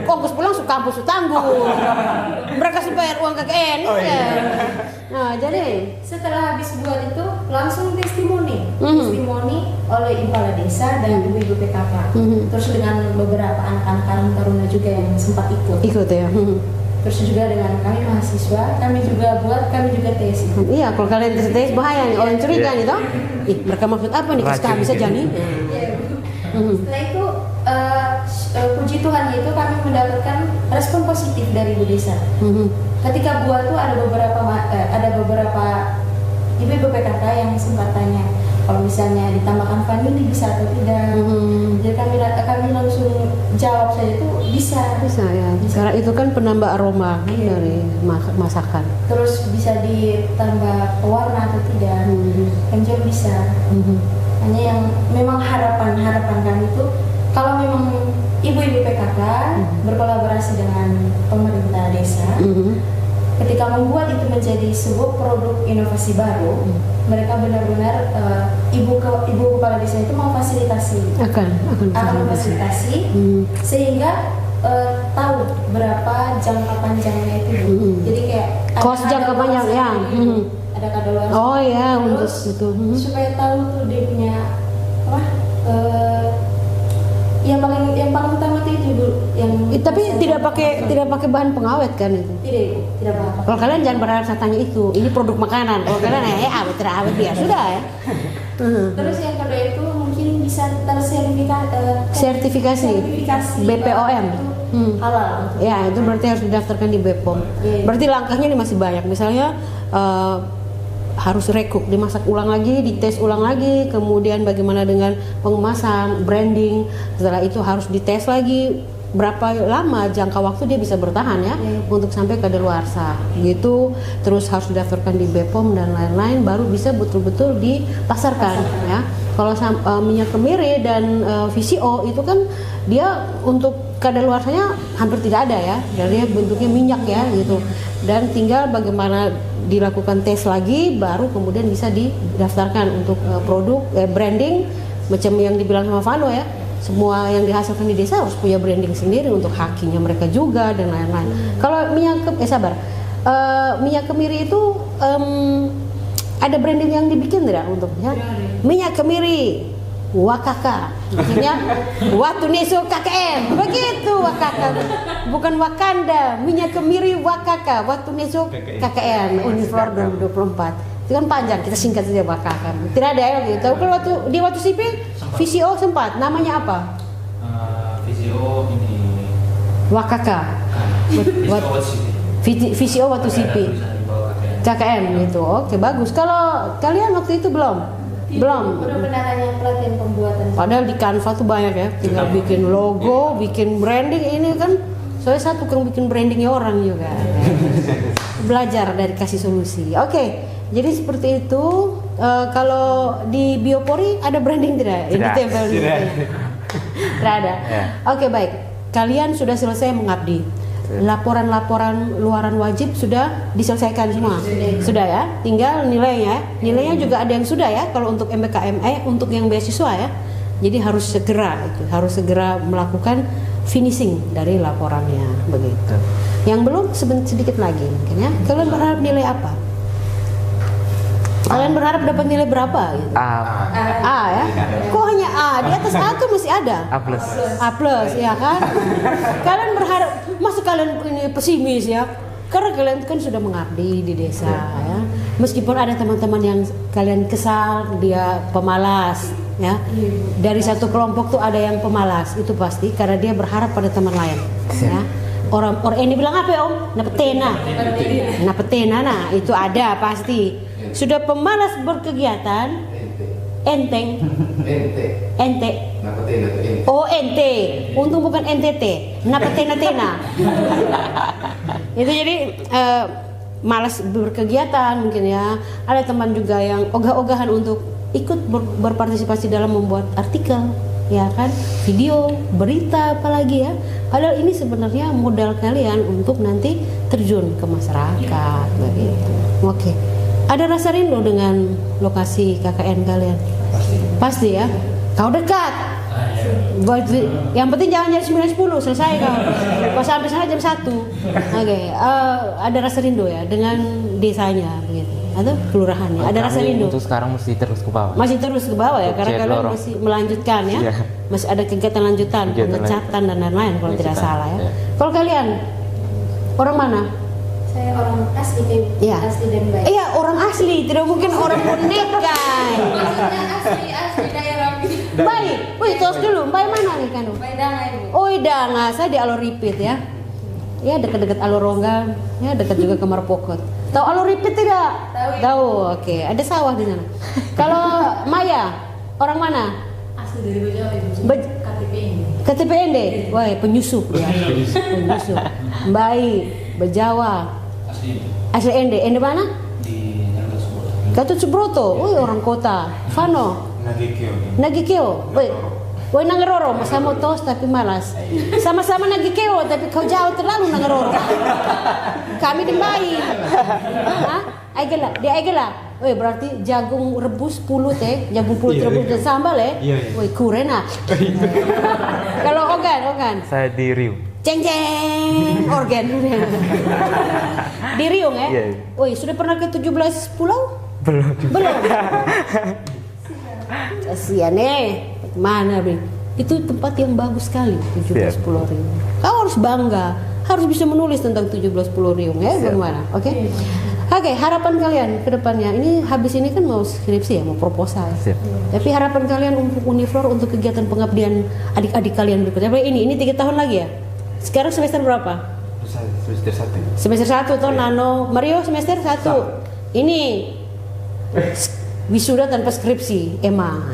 ongkos pulang kampus tanggung. Mereka sih bayar uang KKN. Nah, jadi Setelah habis buat itu langsung testimoni oleh Impala Desa dan ibu-ibu PKK. Terus dengan beberapa anak-anak Karang Taruna juga yang sempat ikut ya. Terus juga dengan kami mahasiswa, kami juga tes. Iya, kalau kalian tes bahaya nih, orang curiga nih toh. Ih, mereka maksud apa nih? Kasih bisa jadi. Setelah itu puji Tuhan itu kami mendapatkan respon positif dari ibu desa. Ketika buat tuh ada beberapa ibu-ibu PKK yang sempat tanya kalau misalnya ditambahkan vanili bisa atau tidak. Jadi kami langsung jawab saja itu bisa. Bisa ya. Karena itu kan penambah aroma kan dari masakan. Terus bisa ditambah warna atau tidak. Kan juga bisa. Hanya yang memang harapan kami itu kalau memang ibu-ibu PKK berkolaborasi dengan pemerintah desa, ketika membuat itu menjadi sebuah produk inovasi baru, mereka benar-benar ibu kepala desa itu mau fasilitasi, akan memfasilitasi sehingga tahu berapa jangka panjangnya itu. Jadi kayak kos jangka panjang ya. Ada kadaluarsa. Oh ya, untuk itu. Supaya tahu tuh dia punya apa? Yang paling utama tuh itu Bu, yang Tapi tidak pakai bahan pengawet kan itu? Tidak apa-apa. Kalau kalian jangan berharap saya tanya itu, ini produk makanan. Kalau kalian awet terawet ya sudah ya. Terus yang kedua itu mungkin bisa sertifikasi BPOM. halal. Ya, itu berarti harus didaftarkan di BPOM. Berarti langkahnya ini masih banyak. Misalnya harus recook, dimasak ulang lagi, dites ulang lagi, kemudian bagaimana dengan pengemasan, branding. Setelah itu harus dites lagi berapa lama jangka waktu dia bisa bertahan ya untuk sampai kadaluarsa gitu. Terus harus didaftarkan di BPOM dan lain-lain, baru bisa betul-betul dipasarkan ya. Kalau minyak kemiri dan VCO itu kan dia untuk kadaluarsanya hampir tidak ada ya, dari bentuknya minyak ya gitu. Dan tinggal bagaimana dilakukan tes lagi, baru kemudian bisa didaftarkan untuk produk branding macam yang dibilang sama Vano ya. Semua yang dihasilkan di desa harus punya branding sendiri untuk hakinya mereka juga dan lain-lain. Kalau minyak minyak kemiri itu ada branding yang dibikin tidak untuk ya? Minyak kemiri Wakaka, maksudnya Watuneso KKM, begitu Wakaka, bukan Wakanda, minyak kemiri Wakaka, Watuneso KKM, Uniflor 2024. Itu kan panjang, kita singkat saja Wakaka. Tidak ada ya gitu. Kalau di Watu Sipil, VCO sempat, namanya apa? VCO ini Wakaka. VCO Watu Sipil. KKM gitu. Oke, bagus. Kalau kalian waktu itu belum? Belum hanya pelatihan pembuatan. Padahal di Canva tuh banyak ya, tinggal bikin logo, bikin branding. Ini kan saya satu kurang bikin brandingnya orang juga. Belajar dari kasih solusi. Oke, jadi seperti itu. Kalau di Biopori ada branding tidak? Ini tempel di tidak ada. Oke, baik. Kalian sudah selesai mengabdi. Laporan-laporan luaran wajib sudah diselesaikan semua. Sudah ya, tinggal nilainya. Nilainya juga ada yang sudah ya kalau untuk MBKM untuk yang beasiswa ya. Jadi harus segera melakukan finishing dari laporannya begitu. Yang belum sedikit lagi mungkin ya. Kalian berharap nilai apa? Kalian berharap dapat nilai berapa gitu? A ya? Kok hanya A? Di atas A tuh masih ada A plus ya kan? Kalian berharap, masa kalian ini pesimis ya? Karena kalian kan sudah mengabdi di desa ya. Meskipun ada teman-teman yang kalian kesal, dia pemalas ya. Dari satu kelompok tuh ada yang pemalas, itu pasti karena dia berharap pada teman lain ya. Orang ini bilang apa ya Om? Napetena, nah itu ada pasti. Sudah pemalas berkegiatan, ente. Oh ente, untung bukan NTT, napetena. Itu jadi malas berkegiatan mungkin ya. Ada teman juga yang ogah-ogahan untuk ikut berpartisipasi dalam membuat artikel, ya kan, video, berita apalagi ya. Padahal ini sebenarnya modal kalian untuk nanti terjun ke masyarakat begitu. Oke. Ada rasa rindu dengan lokasi KKN kalian? Pasti ya. Kau dekat. Yang penting jangan jam 9.10 selesai kau. Pas sampai sana jam 1. Oke. Ada rasa rindu ya dengan desanya begitu. atau kelurahannya? Ada rasa Kami rindu? Untuk sekarang masih terus ke bawah. Masih terus ke bawah ya, Untuk karena chat kalian lorong. masih melanjutkan ya. Iya. Masih ada kegiatan lanjutan, Kegiatan pengecatan dan lain-lain kalau tidak Pengecatan, salah ya. iya. Kalau kalian orang mana? Saya orang asli kayak Iya. asli dan baik. Iya, orang asli, tidak mungkin orang bonek kan. Maksudnya asli daerah Baik, wih tos dulu, baik mana nih kan? Baik Danga Ibu. Oh Danga, saya di Alor Ripit ya. Ya dekat-dekat Alor Rongga, ya dekat juga ke Marpokot. Tahu Alor Ripit tidak? Tahu, ya. Tahu, oke. Ada sawah di sana. Kalau Maya, orang mana? Asli dari Bejawa Ibu. KTP ini. KTPND, wah penyusup ya. Penyusup. Baik, Bejawa. Asli Ende, Ende mana? Di Gatot Subroto, woi orang kota. Vano, Nagikeo, woi Nangeroro, saya mau tos tapi malas. Sama-sama Nagikeo tapi kau jauh terlalu Nangeroro. Kami di Bayi. Hah? Aigela, di Aigela. Woi berarti jagung rebus pulut jagung pulut rebus dan sambal woi kurena. Kalau Ogan. Saya di Riau. Ceng organ. Di Riung ya? Iya. Woi, sudah pernah ke 17 pulau? Belum. Kasihan mana Bri? Itu tempat yang bagus sekali 17 Siap. Pulau Riung. Kau harus bangga, harus bisa menulis tentang 17 Pulau Riung ya, Siap. bagaimana? Oke. Oke, harapan kalian ke depannya. Ini habis ini kan mau skripsi ya, mau proposal. Siap. Tapi harapan kalian untuk Uniflor untuk kegiatan pengabdian adik-adik kalian berikutnya. Ini 3 tahun lagi ya? Sekarang semester berapa? Semester 1. Semester 1 toh Nano. Mario semester 1. Ini wisuda tanpa skripsi.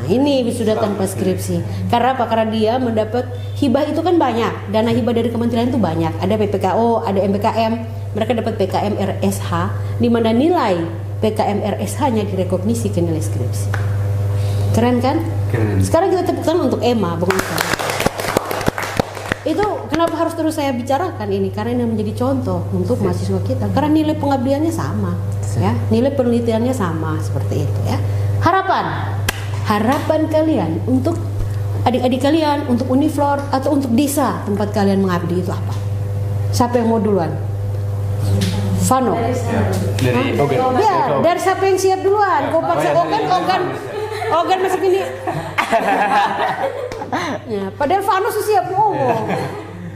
Ini wisuda tanpa skripsi. Karena apa? Karena dia mendapat hibah itu kan banyak. Dana hibah dari kementerian itu banyak. Ada PPKO, ada MBKM. Mereka dapat PKM RSH di mana nilai PKM RSH-nya direkognisi ke nilai skripsi. Keren kan? Keren. Sekarang kita tepuk tangan untuk Emma, bukan saya. Itu kenapa harus terus saya bicarakan ini, karena ini menjadi contoh untuk mahasiswa kita, karena nilai pengabdiannya sama ya, nilai penelitiannya sama seperti itu ya. Harapan kalian untuk adik-adik kalian, untuk Uniflor atau untuk desa tempat kalian mengabdi itu apa? Siapa yang mau duluan? Vano. Dari Ya, dari siapa yang siap duluan? Kau paksa Ogan masuk ini. Ya, padahal Vano sih siap ngomong.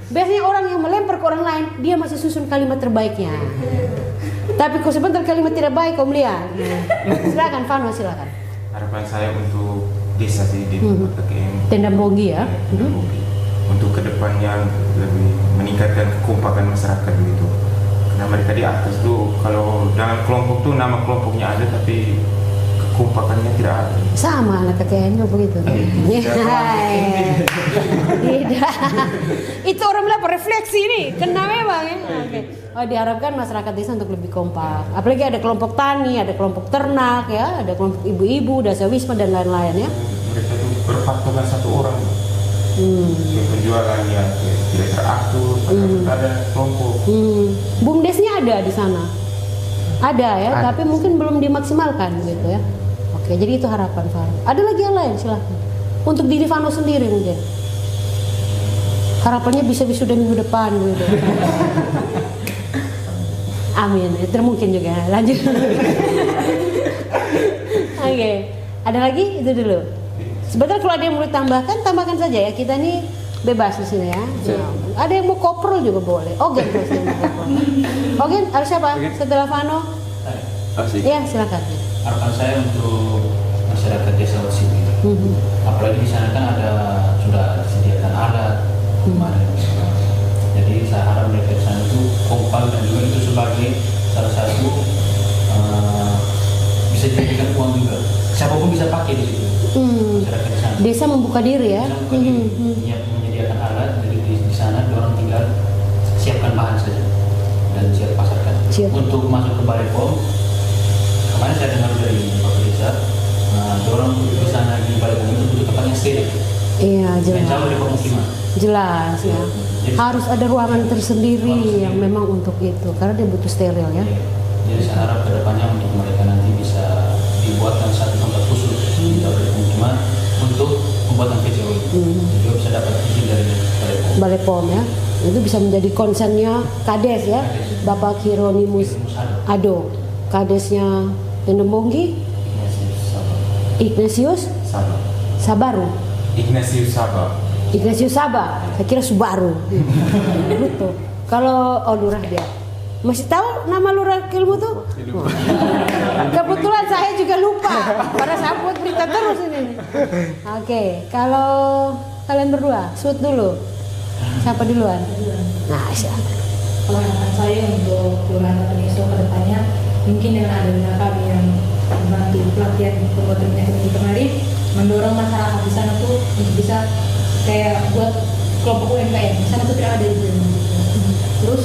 Biasanya orang yang melempar ke orang lain, dia masih susun kalimat terbaiknya. Tapi kalau sebentar kalimat tidak baik, kau melihat. Silakan Vano, silakan. Harapan saya untuk desa sih di tempat KKM. Tenda Bonggi ya. Tenda Bonggi. Untuk kedepannya lebih meningkatkan kekompakan masyarakat begitu. Karena mereka di atas tuh kalau dalam kelompok tuh nama kelompoknya ada tapi kekompakannya tidak ada. Sama anak KKN begitu. Tidak. Itu orang bilang refleksi ini, kena memang ya. Oke. Oh, diharapkan masyarakat desa untuk lebih kompak. Apalagi ada kelompok tani, ada kelompok ternak ya, ada kelompok ibu-ibu, dasawisma dan lain-lain ya. Mereka tuh berpatokan satu orang. Penjualannya tidak teratur, ada kelompok. Bumdesnya ada di sana. Ada ya, tapi mungkin belum dimaksimalkan gitu ya. Oke, jadi itu harapan Vano. Ada lagi yang lain silahkan. Untuk diri Vano sendiri mungkin. Harapannya bisa wisuda minggu depan gitu. Amin, itu mungkin juga. Lanjut. Oke, ada lagi itu dulu. Sebentar kalau ada yang mau ditambahkan, tambahkan saja ya. Kita nih bebas di sini ya. Ada yang mau koprol juga boleh. Ogen terus yang mau koprol. Ogen, harus siapa? Setelah Vano? Iya, silakan. Harapan saya untuk masyarakat desa sini, apalagi di sana kan sudah disediakan alat, kemarin. Jadi saya harap mereka di sana itu kompak dan juga itu sebagai salah satu bisa dijadikan uang juga. Siapapun bisa pakai di situ. Masyarakat di sana. Desa membuka diri ya. Desa membuka diri, menyediakan alat, jadi di sana orang tinggal siapkan bahan saja dan siap pasarkan. Siap. Untuk masuk ke Balai POM, kemarin saya dengar dari Pak Desa, orang di sana di Balai POM itu butuh tempatnya steril. Iya, Dan jelas. jauh dari pemukiman. Jelas ya. Harus ada ruangan tersendiri yang memang untuk itu, karena dia butuh steril ya. Jadi saya harap kedepannya untuk mereka nanti bisa dibuatkan satu tempat khusus di jauh dari pemukiman untuk pembuatan VCO ini. Juga bisa dapat izin dari Balai POM. Balai POM ya. Itu bisa menjadi konsennya Kades ya, Bapak Hieronymus Ado, Kadesnya Tenda Bonggi, Ignatius Sabaru. Ignatius Saba. Ignatius Saba, saya kira Subaru. Betul. Kalau Lurah dia. Masih tahu nama Lurah Kilmu tuh? Kebetulan saya juga lupa. Pada saya buat berita terus ini. Oke, kalau kalian berdua, shoot dulu. Siapa duluan? Nah, siapa? Kalau harapan saya untuk Kelurahan Tapaneso ke depannya, mungkin dengan adanya kami yang membantu pelatihan pembuatan minyak ini kemarin, mendorong masyarakat di sana tuh untuk bisa kayak buat kelompok UMKM. Di sana tuh tidak ada itu. Terus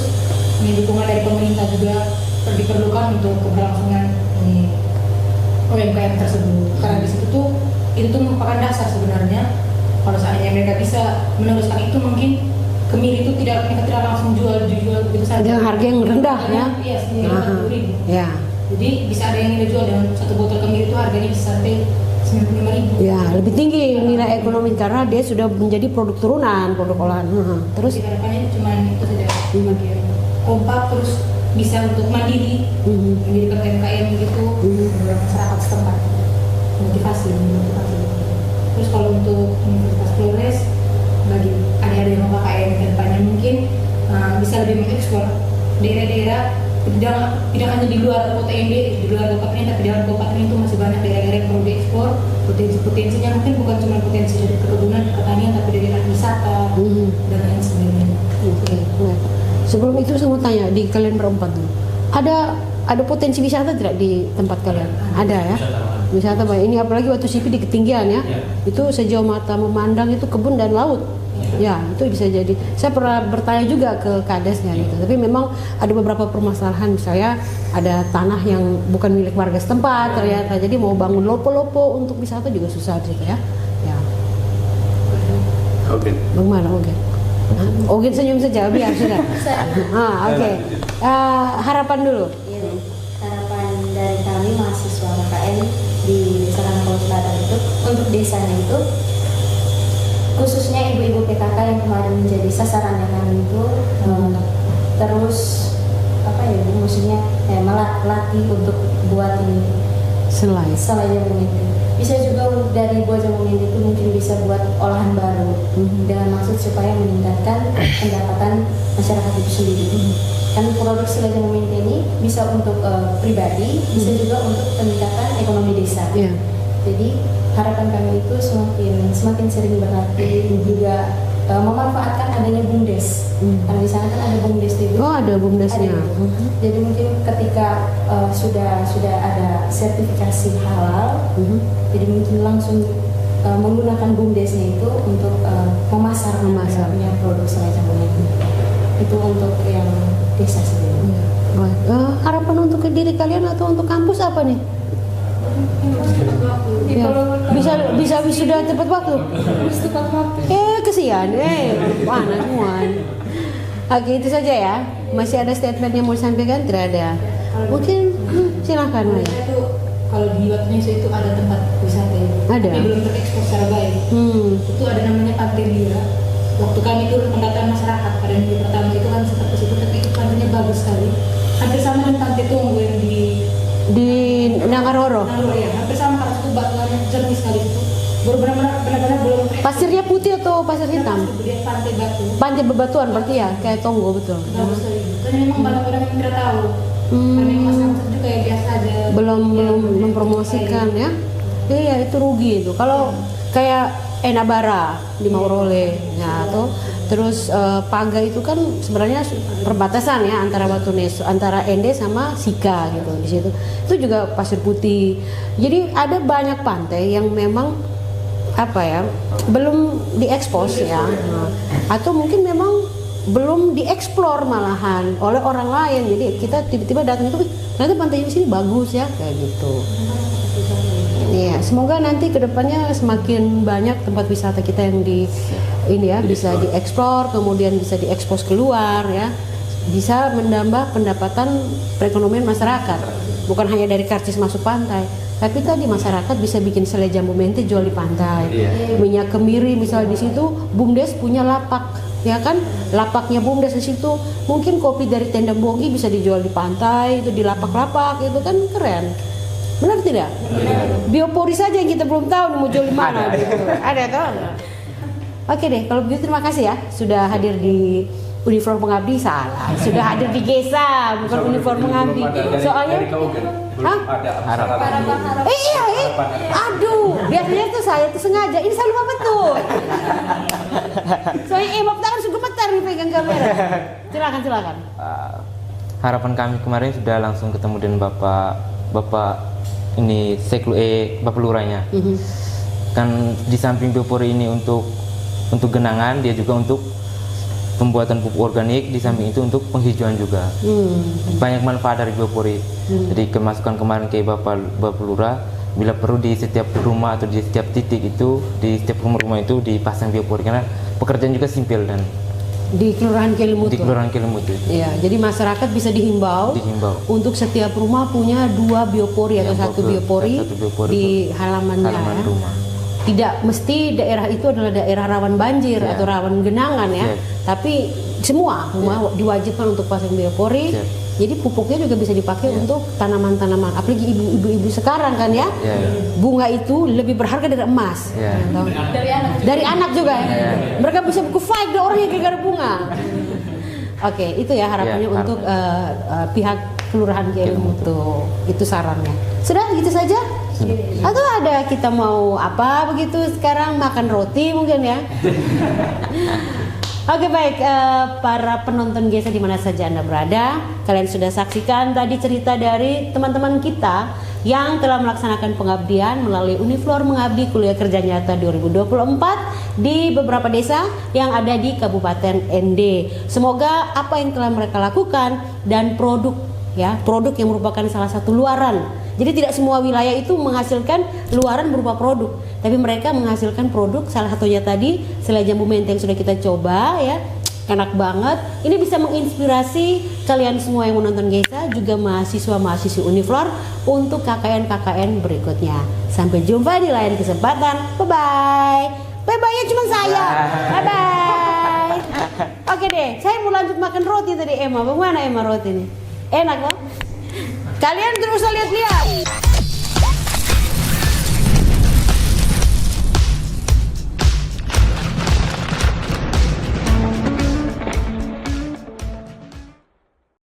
ini dukungan dari pemerintah juga diperlukan untuk keberlangsungan ini UMKM tersebut. Karena di situ tuh itu tuh merupakan dasar sebenarnya. Kalau seandainya mereka bisa meneruskan itu, mungkin kemiri itu mereka tidak langsung jual begitu saja. Dengan harga yang rendah ya? Iya, Rp90.000. Ya. Jadi bisa ada yang jual dengan satu botol kemiri itu harganya bisa sampai Rp95.000. Ya, lebih tinggi nilai ekonomi karena dia sudah menjadi produk turunan, produk olahan. Terus Jadi harapannya cuma itu saja, bagian kompak, terus bisa untuk mandiri, mendirikan UMKM begitu, mendorong masyarakat setempat, motivasi. Terus kalau untuk Universitas Flores, bagi adik-adik yang mau KKN ke depannya mungkin bisa lebih mengeksplor daerah-daerah, tidak hanya di luar kota ND, di luar kabupaten, tapi di dalam kabupaten itu masih banyak daerah-daerah yang perlu dieksplor. Potensinya mungkin bukan cuma potensi dari perkebunan, pertanian, tapi dari wisata dan lain sebagainya. oke. Nah, sebelum itu saya mau tanya di kalian berempat dulu. Ada potensi wisata tidak di tempat kalian? Ada ya? Wisata banyak. Ini apalagi waktu Sipi di ketinggian ya. Itu sejauh mata memandang itu kebun dan laut. Ya, itu bisa jadi. Saya pernah bertanya juga ke kadesnya gitu. Tapi memang ada beberapa permasalahan, misalnya ada tanah yang bukan milik warga setempat ternyata. Jadi mau bangun lopo-lopo untuk wisata juga susah gitu ya. Ya. Oke. Bagaimana Ogen? Ogen senyum saja biar sudah. Oke. Harapan dulu. Iya, harapan dari kami mahasiswa KKN di Desa Kanakol Selatan itu untuk desanya itu, khususnya ibu-ibu PKK yang kemarin menjadi sasarannya kami itu, terus maksudnya melatih untuk buat ini Selain jamu mente. Bisa juga dari buah jamu mente itu mungkin bisa buat olahan baru dengan maksud supaya meningkatkan pendapatan masyarakat itu sendiri. Kan produk selai jamu mente ini bisa untuk pribadi, bisa juga untuk peningkatan ekonomi desa. ya. Jadi harapan kami itu semakin sering berlatih, juga memanfaatkan adanya BUMDes. Karena di sana kan ada BUMDes juga. Oh, ada BUMDesnya. Jadi mungkin ketika sudah ada sertifikasi halal, jadi mungkin langsung menggunakan BUMDesnya itu untuk memasarkan punya produk selai jamu mente. Itu untuk yang desa sendiri. Harapan untuk ke diri kalian atau untuk kampus apa nih? Ya. Bisa wisuda tepat waktu. Kesian, panas semua. Oke, itu saja ya. Masih ada statement yang mau disampaikan? Tidak ada. Mungkin silahkan Maya. Itu kalau di Wateneso itu ada tempat wisata ya. Ada. Tapi belum terekspor secara baik. Itu ada namanya Pantai Lira. Waktu kami turun pendataan masyarakat pada minggu pertama itu kan sempat ke situ, tapi itu pantainya bagus sekali. Hampir sama dengan Pantai Tunggu yang di Nangaroro. Ya, hampir sama karena itu batuannya jernih sekali itu. Benar-benar belum Pasirnya putih atau pasir hitam? Dia pantai batu. Pantai bebatuan berarti ya, kayak Tonggo betul. Bagus sekali. Karena memang banyak orang yang tidak tahu. Karena memang masyarakat itu kayak biasa aja. Belum mempromosikan ya. Iya, itu rugi itu. Kalau kayak Enabara di Maurole ya, atau terus Paga itu kan sebenarnya perbatasan ya antara Wateneso, antara Ende sama Sika gitu di situ. Itu juga pasir putih. Jadi ada banyak pantai yang memang belum diekspos ya. Atau mungkin memang belum dieksplor malahan oleh orang lain. Jadi kita tiba-tiba datang itu, ternyata pantai di sini bagus ya kayak gitu. Iya, semoga nanti kedepannya semakin banyak tempat wisata kita yang bisa dieksplor, kemudian bisa diekspos keluar ya, bisa menambah pendapatan perekonomian masyarakat. Bukan hanya dari karcis masuk pantai, tapi tadi masyarakat bisa bikin selai jambu mente jual di pantai. Minyak kemiri misalnya di situ, BUMDes punya lapak, ya kan? Lapaknya BUMDes di situ. Mungkin kopi dari Tenda Bonggi bisa dijual di pantai, itu di lapak-lapak, itu kan keren. Benar tidak? Biopori saja yang kita belum tahu nih mau jual di mana. Ada toh? Oke deh, kalau begitu terima kasih ya sudah hadir di Uniform Pengabdi. Salah, sudah hadir di GESA bukan Uniform Pengabdi. Soalnya ada harapan. iya, aduh, biasanya tuh saya tuh sengaja, ini saya lupa betul. Soalnya Bapak tangan suka gemetar nih pegang kamera. Silakan. Harapan kami kemarin sudah langsung ketemu dengan Bapak ini Bapak Lurahnya. Kan di samping biopori ini untuk genangan, dia juga untuk pembuatan pupuk organik, di samping itu untuk penghijauan juga. Banyak manfaat dari biopori. Jadi kemasukan kemarin ke Bapak Lurah, bila perlu di setiap rumah atau di setiap titik itu, di setiap rumah-rumah itu dipasang biopori, karena pekerjaan juga simpel dan di Kelurahan Kelimutu. Di Kelurahan Kelimutu. Iya, jadi masyarakat bisa dihimbau untuk setiap rumah punya 2 biopori atau satu biopori di halamannya ya. Rumah. Tidak mesti daerah itu adalah daerah rawan banjir atau rawan genangan ya, tapi semua rumah diwajibkan untuk pasang biopori. Jadi pupuknya juga bisa dipakai untuk tanaman-tanaman. Apalagi ibu-ibu sekarang kan ya, bunga itu lebih berharga dari emas. Dari anak juga ya. Mereka bisa buku fight deh orang yang gara-gara bunga. Oke, itu ya harapannya untuk pihak Kelurahan Kelimutu. Itu sarannya. Sudah gitu saja? Atau ada kita mau apa begitu sekarang makan roti mungkin ya? Oke baik, para penonton GESA di mana saja Anda berada, kalian sudah saksikan tadi cerita dari teman-teman kita yang telah melaksanakan pengabdian melalui Uniflor Mengabdi Kuliah Kerja Nyata 2024 di beberapa desa yang ada di Kabupaten ND. Semoga apa yang telah mereka lakukan dan produk yang merupakan salah satu luaran. Jadi tidak semua wilayah itu menghasilkan luaran berupa produk, tapi mereka menghasilkan produk, salah satunya tadi selai jambu mente yang sudah kita coba ya, enak banget. Ini bisa menginspirasi kalian semua yang menonton GESA, juga mahasiswa-mahasiswi Uniflor untuk KKN berikutnya. Sampai jumpa di lain kesempatan. Bye-bye. Bye-bye-nya cuma saya. Bye-bye. Oke deh, saya mau lanjut makan roti tadi Emma. Bagaimana Emma roti ini? Enak loh. Kalian terus lihat-lihat.